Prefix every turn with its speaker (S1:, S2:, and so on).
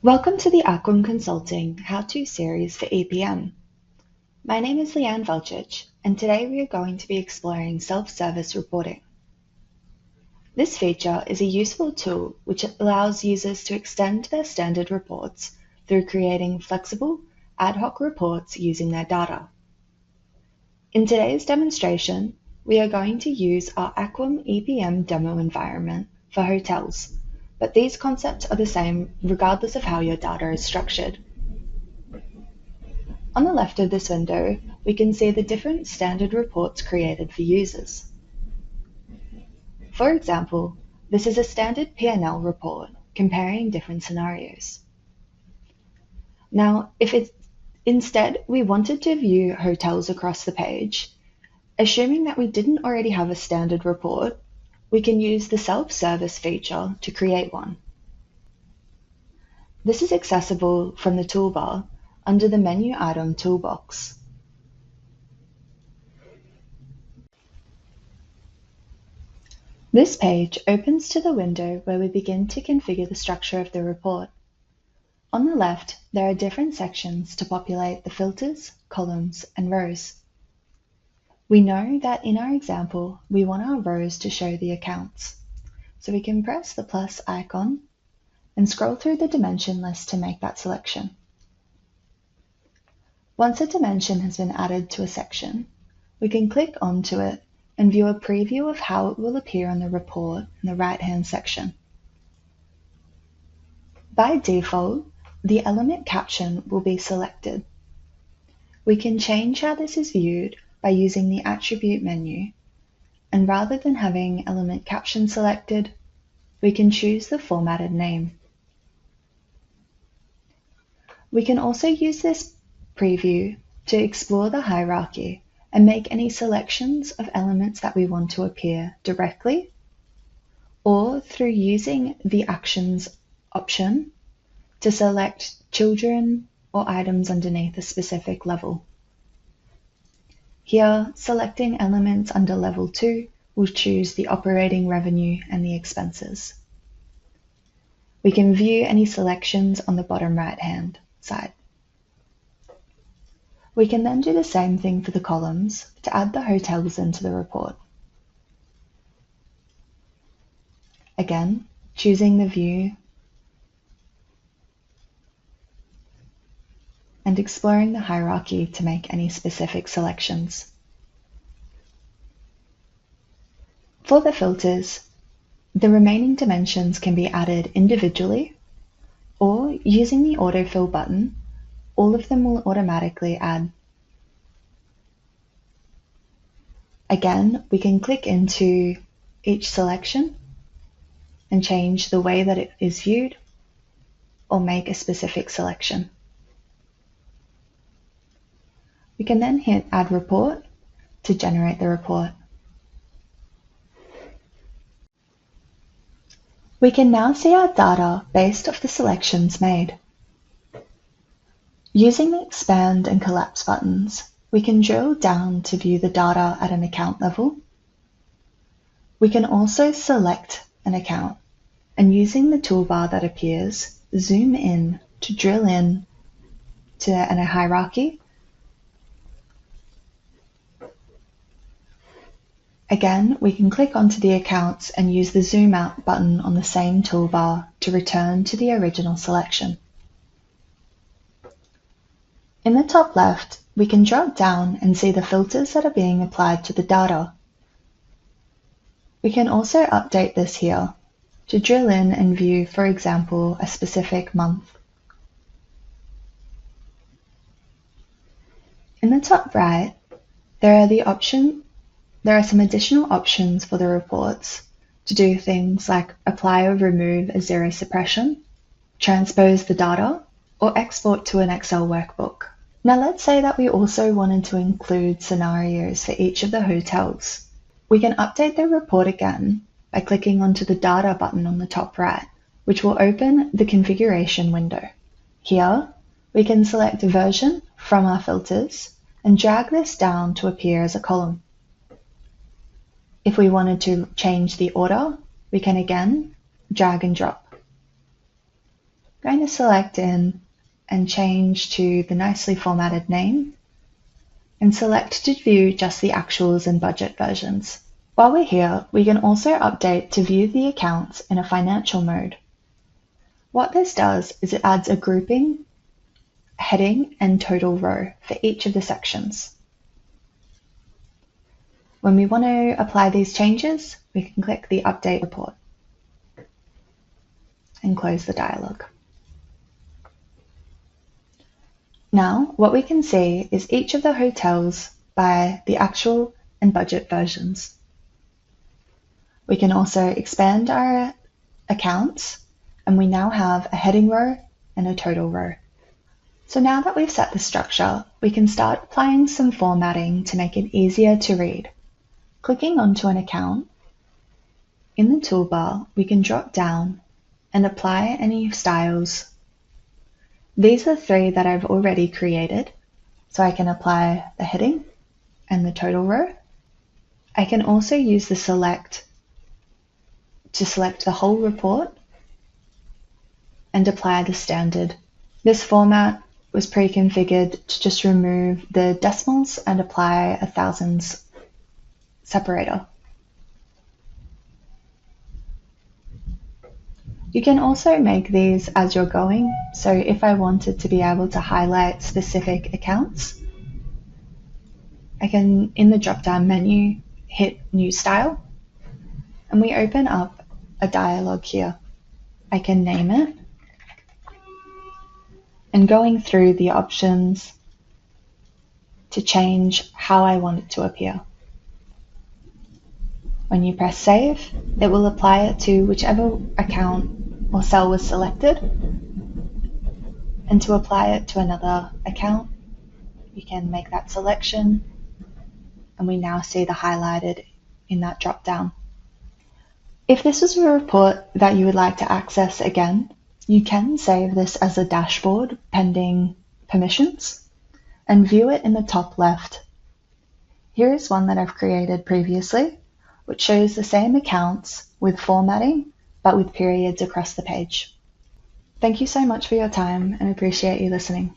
S1: Welcome to the AcQuum Consulting How-To series for EPM. My name is Leanne Velcich, and today we are going to be exploring self-service reporting. This feature is a useful tool which allows users to extend their standard reports through creating flexible, ad hoc reports using their data. In today's demonstration, we are going to use our AcQuum EPM demo environment for hotels, but these concepts are the same regardless of how your data is structured. On the left of this window, we can see the different standard reports created for users. For example, this is a standard P&L report comparing different scenarios. Now, instead we wanted to view hotels across the page, assuming that we didn't already have a standard report, we can use the self-service feature to create one. This is accessible from the toolbar under the menu item toolbox. This page opens to the window where we begin to configure the structure of the report. On the left, there are different sections to populate the filters, columns, and rows. We know that in our example, we want our rows to show the accounts. So we can press the plus icon and scroll through the dimension list to make that selection. Once a dimension has been added to a section, we can click onto it and view a preview of how it will appear on the report in the right-hand section. By default, the element caption will be selected. We can change how this is viewed by using the attribute menu, and rather than having element caption selected, we can choose the formatted name. We can also use this preview to explore the hierarchy and make any selections of elements that we want to appear directly, or through using the Actions option to select children or items underneath a specific level. Here, selecting elements under level 2 will choose the operating revenue and the expenses. We can view any selections on the bottom right-hand side. We can then do the same thing for the columns to add the hotels into the report. Again, choosing the view and exploring the hierarchy to make any specific selections. For the filters, the remaining dimensions can be added individually, or using the autofill button, all of them will automatically add. Again, we can click into each selection and change the way that it is viewed, or make a specific selection. We can then hit Add Report to generate the report. We can now see our data based off the selections made. Using the Expand and Collapse buttons, we can drill down to view the data at an account level. We can also select an account, and using the toolbar that appears, zoom in to drill in to a hierarchy. Again, we can click onto the accounts and use the zoom out button on the same toolbar to return to the original selection. In the top left, we can drop down and see the filters that are being applied to the data. We can also update this here to drill in and view, for example, a specific month. In the top right, there are some additional options for the reports to do things like apply or remove a zero suppression, transpose the data, or export to an Excel workbook. Now let's say that we also wanted to include scenarios for each of the hotels. We can update the report again by clicking onto the Data button on the top right, which will open the configuration window. Here, we can select version from our filters and drag this down to appear as a column. If we wanted to change the order, we can again drag and drop. I'm going to select in and change to the nicely formatted name and select to view just the actuals and budget versions. While we're here, we can also update to view the accounts in a financial mode. What this does is it adds a grouping, heading, and total row for each of the sections. When we want to apply these changes, we can click the Update Report and close the dialog. Now, what we can see is each of the hotels by the actual and budget versions. We can also expand our accounts, and we now have a heading row and a total row. So now that we've set the structure, we can start applying some formatting to make it easier to read. Clicking onto an account, in the toolbar, we can drop down and apply any styles. These are 3 that I've already created, so I can apply the heading and the total row. I can also use the select to select the whole report and apply the standard. This format was pre-configured to just remove the decimals and apply a thousands separator. You can also make these as you're going, so if I wanted to be able to highlight specific accounts, I can, in the drop-down menu, hit New Style, and we open up a dialog here. I can name it, and going through the options to change how I want it to appear. When you press Save, it will apply it to whichever account or cell was selected, and to apply it to another account, you can make that selection, and we now see the highlighted in that drop-down. If this was a report that you would like to access again, you can save this as a dashboard pending permissions and view it in the top left. Here is one that I've created previously, which shows the same accounts with formatting, but with periods across the page. Thank you so much for your time and appreciate you listening.